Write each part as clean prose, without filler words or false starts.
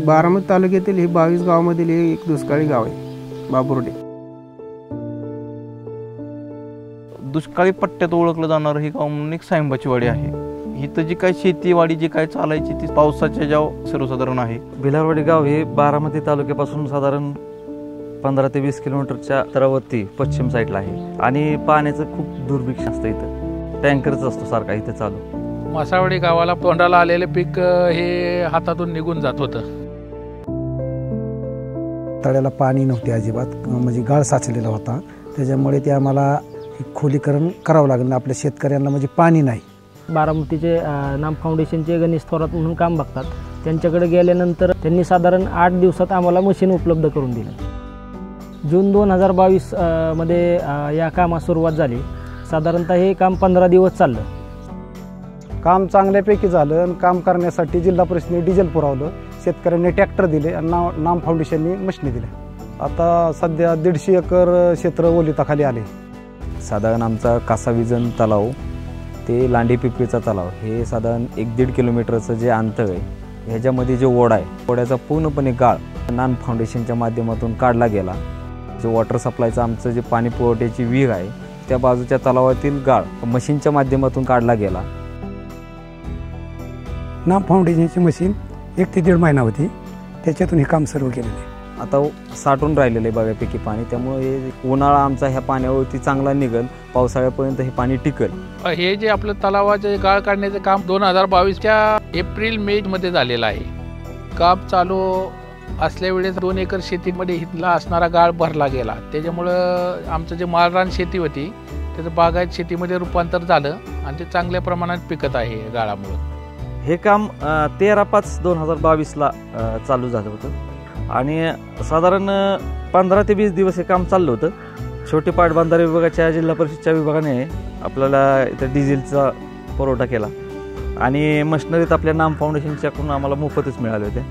बारामती तालुक्यातील हे 22 गावामधील हे एक दुष्काळी गाव आहे बाबुर्डे. दुष्काळी पट्ट्यात ओळखलं जाणारं हे गाव म्हणून एक सायंबाची वाडी आहे. इथं जी काही शेतीवाडी जी काय चालायची ती पावसाच्या ज्या सर्वसाधारण आहे. भिलारवाडी गाव हे बारामती तालुक्यापासून साधारण 15 ते 20 किलोमीटरच्या अंतरावरती पश्चिम साईडला आहे आणि पाण्याचं खूप दुर्भिक्ष असतं. इथं टँकरच असतो सारखा इथे चालू. मासावडी गावाला तोंडाला आलेले पीक हे हातातून निघून जात होतं. तळ्याला पाणी नव्हते अजिबात, म्हणजे गाळ साचलेला होता. त्याच्यामुळे ते आम्हाला खोलीकरण करावं लागलं. आपल्या शेतकऱ्यांना म्हणजे पाणी नाही. बारामतीचे नाम फाउंडेशनचे गणेश थोरात म्हणून काम बघतात. त्यांच्याकडे गेल्यानंतर त्यांनी साधारण 8 दिवसात आम्हाला मशीन उपलब्ध करून दिलं. जून 2022 मध्ये या कामास सुरुवात झाली. साधारणतः हे काम 15 दिवस चाललं. काम चांगल्यापैकी झालं आणि काम करण्यासाठी जिल्हा परिषदेने डिझेल पुरवलं, शेतकऱ्यांनी ट्रॅक्टर दिले आणि नाम फाउंडेशनने मशिनी दिल्या. आता सध्या 150 एकर क्षेत्र ओलिताखाली आले. साधारण आमचा कासाविजन तलाव ते लांडी पिपळीचा तलाव हे साधारण 1-1.5 किलोमीटरचं जे अंतर आहे, ह्याच्यामध्ये जे ओढा आहे, ओढ्याचा पूर्णपणे गाळ नाम फाउंडेशनच्या माध्यमातून काढला गेला. जे वॉटर सप्लायचं आमचं जे पाणी पुरवठ्याची विहीर आहे त्या बाजूच्या तलावातील गाळ मशीनच्या माध्यमातून काढला गेला. नाम फाउंडेशनची मशीन 1 ते 1.5 महिना होती, त्याच्यातून हे काम सर्व केलेलं आहे. आता साठून राहिलेलं आहे बऱ्यापैकी पाणी, त्यामुळे उन्हाळा आमचा ह्या पाण्यावरती चांगला निघेल, पावसाळ्यापर्यंत हे पाणी टिकेल. हे जे आपलं तलावाचे गाळ काढण्याचं काम 2022च्या एप्रिल-मे मध्ये झालेलं आहे. काम चालू असल्या वेळेस 2 एकर शेतीमध्ये इथला असणारा गाळ भरला गेला. त्याच्यामुळं आमचं जे माळरान शेती होती त्याचं बागायत शेतीमध्ये रूपांतर झालं आणि ते चांगल्या प्रमाणात पिकत आहे गाळामुळं. हे काम 13/5/2022ला चालू झालं होतं आणि साधारण 15 ते 20 दिवस हे काम चाललं होतं. शेवटी पाटबंधारे विभागाच्या जिल्हा परिषदच्या विभागाने आपल्याला इथं डिझेलचा पुरवठा केला आणि मशिनरीत आपल्या नाम फाउंडेशनच्याकडून आम्हाला मोफतच मिळाले होते.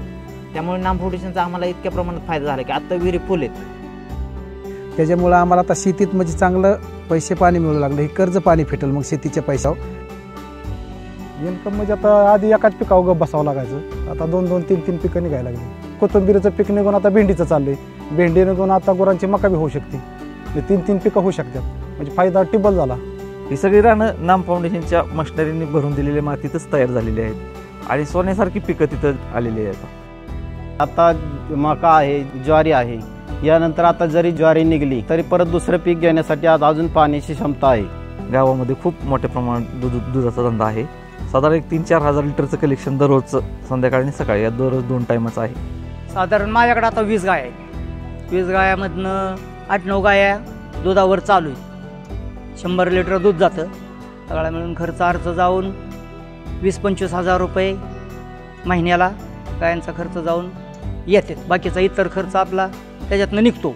त्यामुळे नाम फाउंडेशनचा आम्हाला इतक्या प्रमाणात फायदा झाला की आता विहिरी फुल आहेत. त्याच्यामुळं आम्हाला आता शेतीत म्हणजे चांगलं पैसे पाणी मिळू लागलं. हे कर्ज पाणी फेटेल मग शेतीच्या पैशावर. इन्कम म्हणजे आता आधी एकाच पिकावर गप बसावं लागायचं, आता 2-2, 3-3 पिकं निघायला लागली. कोथिंबीरचं पीक निघून आता भेंडीचं चाललंय. भेंडी निघून आता गुरांची मका बी होऊ शकते. 3-3 पिकं होऊ शकतात, म्हणजे फायदा टिबल झाला. ही सगळी रानं नाम फाउंडेशनच्या मशिनरीने भरून दिलेल्या मातीतच तयार झालेली आहेत आणि सोन्यासारखी पिकं तिथं आलेली आहेत. आता मका आहे, ज्वारी आहे. यानंतर आता जरी ज्वारी निघली तरी परत दुसरं पीक घेण्यासाठी आज अजून पाण्याची क्षमता आहे. गावामध्ये खूप मोठ्या प्रमाणात दुधाचा धंदा आहे. साधारण 3-4 हजार लिटरचं कलेक्शन दररोजचं संध्याकाळी आणि सकाळी या दररोज 2 टायमाचं आहे. साधारण माझ्याकडे आता 20 गाय आहेत. 20 गायामधनं 8-9 गाया दुधावर चालू आहे. 100 लिटर दूध जातं. सगळा मिळून खर्च अर्ज जाऊन 20-25 हजार रुपये महिन्याला गायांचा खर्च जाऊन येते. बाकीचा इतर खर्च आपला त्याच्यातनं निघतो.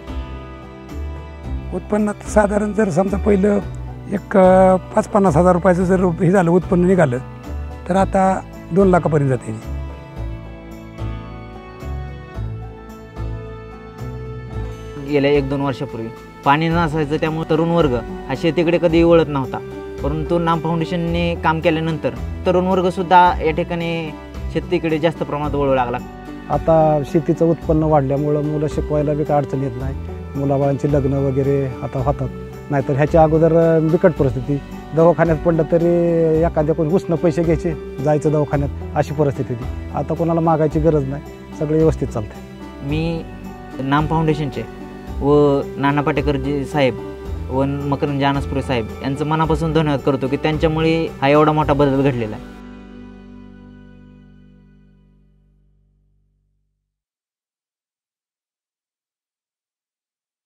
उत्पन्नात साधारण जर समजा पहिलं 5-50 हजार रुपयाचं जर हे झालं उत्पन्न निघालं तर आता 2 लाखापर्यंत जाते. गेल्या 1-2 वर्षापूर्वी पाणी नसायचं, त्यामुळे तरुण वर्ग हा शेतीकडे कधी वळत नव्हता. परंतु नाम फाउंडेशनने काम केल्यानंतर तरुण वर्ग सुद्धा या ठिकाणी शेतीकडे जास्त प्रमाणात वळू लागला. आता शेतीचं उत्पन्न वाढल्यामुळं मुलं शिकवायला बी काय अडचण येत नाही. मुलाबाळांची लग्न वगैरे आता होतात. नाहीतर ह्याच्या अगोदर बिकट परिस्थिती, दवाखान्यात पडलं तरी एखाद्या कोणी उसनं पैसे घ्यायचे, जायचं दवाखान्यात, अशी परिस्थिती होती. आता कोणाला मागायची गरज नाही, सगळे व्यवस्थित चालते. मी नाम फाउंडेशनचे व नाना पाटेकरजी साहेब व मकरंद जानसपुरे साहेब यांचं मनापासून धन्यवाद करतो की त्यांच्यामुळे हा एवढा मोठा बदल घडलेला आहे.